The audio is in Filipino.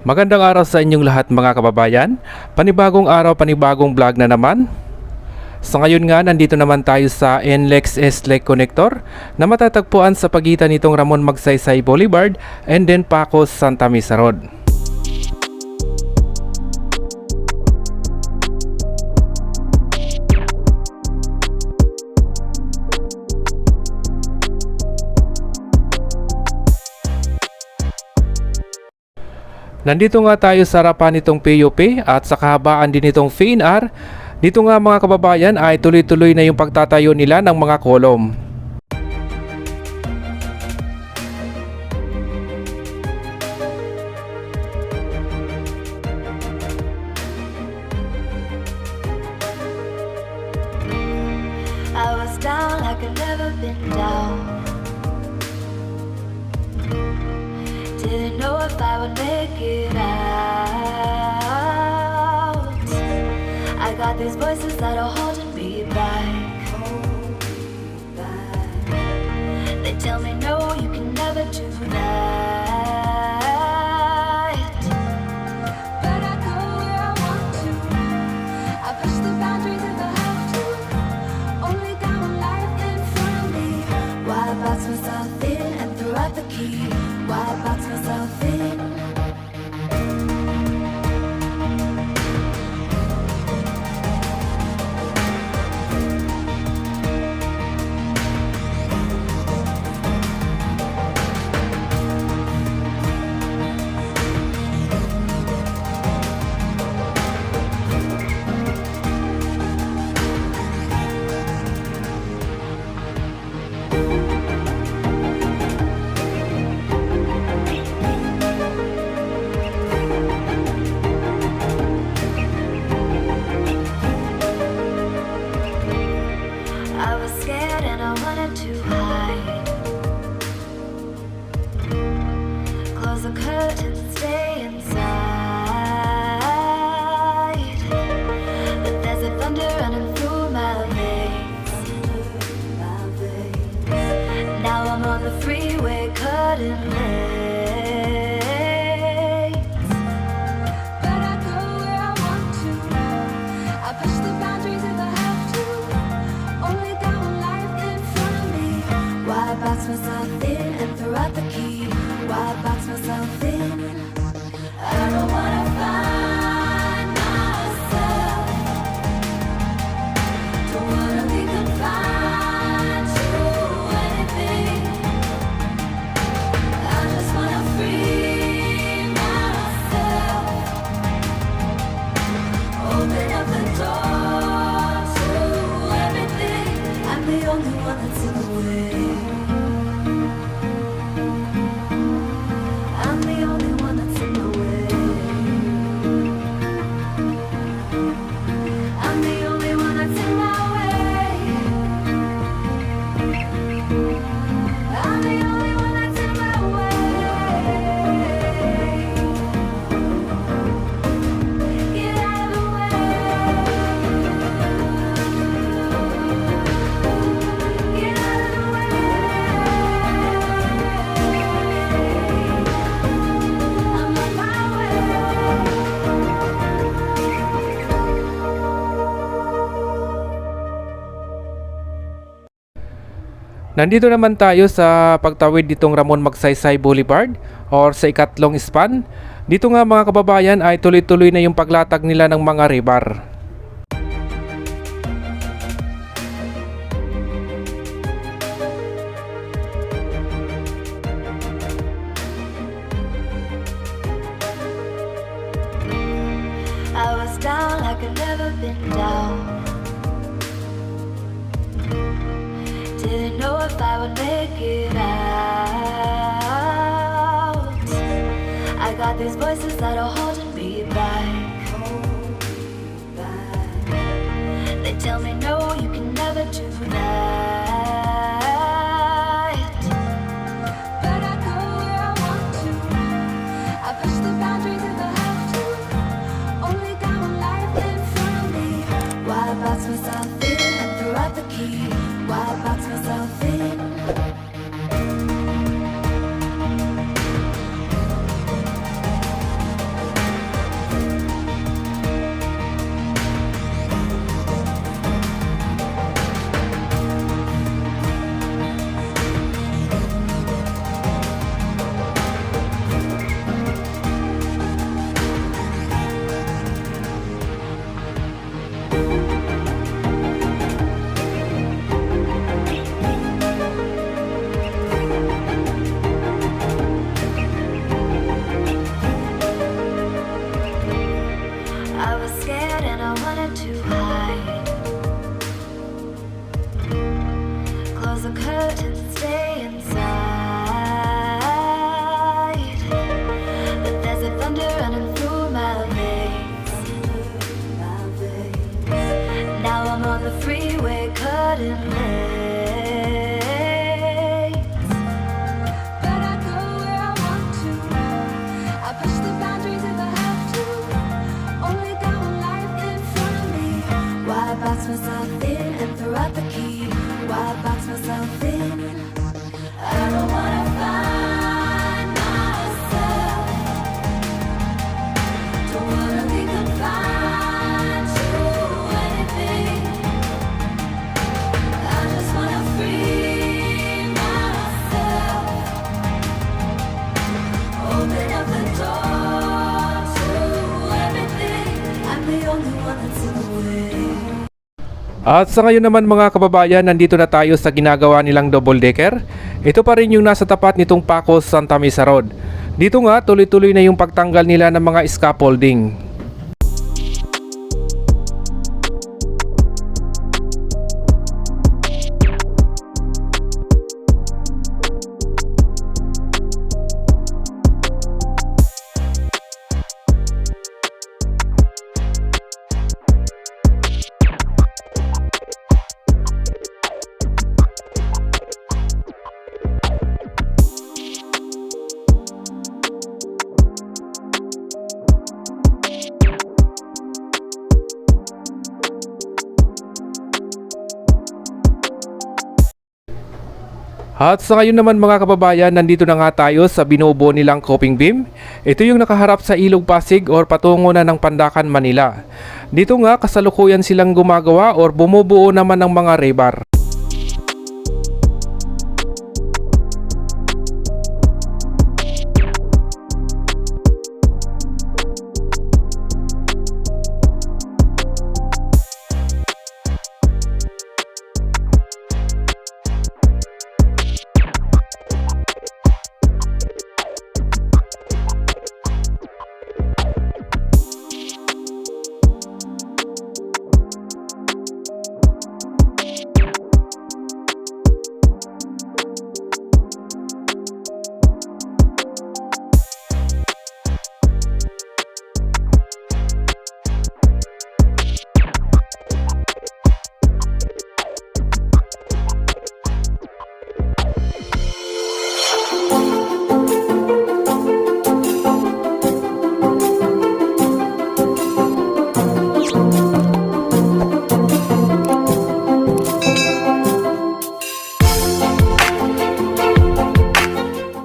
Magandang araw sa inyong lahat mga kababayan. Panibagong araw, panibagong vlog na naman. Sa ngayon nga, nandito naman tayo sa NLEX S-Lake Connector na matatagpuan sa pagitan nitong Ramon Magsaysay Boulevard and then Pacos Santa Mesa Road. Nandito nga tayo sa harapan nitong PUP at sa kahabaan din nitong PNR. Dito nga mga kababayan ay tuloy-tuloy na yung pagtatayo nila ng mga kolom. I was down like I've never been down. Didn't know if I would make it out. I got these voices that are holding me back. They tell me no, you can never do that. But I go where I want to. I push the boundaries if I have to. Only got one life in front of me. Why box myself in and throw out the key? Why box myself in? I was scared and I wanted to hide. Close the curtains and stay inside. But there's a thunder running through my veins. Now I'm on the freeway cutting lanes. But I go where I want to. I push the boundaries if I have to. Only got one life in front of me. Why box myself in and throw out the key? Why box myself in? I don't wanna find myself. Don't wanna be confined to anything. I just wanna free myself. Open up the door to everything. I'm the only one that's in the way. I'm the only one that's in the way. I'm the only one that's in my way. I'm the only one that's in my way. Get out of the way. Get out of the way. I'm on my way. Nandito naman tayo sa pagtawid ditong Ramon Magsaysay Boulevard or sa ikatlong span. Dito nga mga kababayan ay tuloy-tuloy na yung paglatag nila ng mga rebar. I was down like I've never been down. Didn't know if I would make it out. I got these voices that are holding me back. They tell me no, you can never do that. But I go where I want to. I push the boundaries if I have to. Only got one life in front of me. Why box myself in and throw out the key? Why box myself in? At sa ngayon naman mga kababayan, nandito na tayo sa ginagawa nilang double decker. Ito pa rin yung nasa tapat nitong Pacos Santa Mesa Road. Dito nga tuloy-tuloy na yung pagtanggal nila ng mga scaffolding. At sa ngayon naman mga kababayan, nandito na nga tayo sa binubuo nilang coping beam. Ito yung nakaharap sa Ilog Pasig or patungo na ng Pandacan, Manila. Dito nga kasalukuyan silang gumagawa or bumubuo naman ng mga rebar.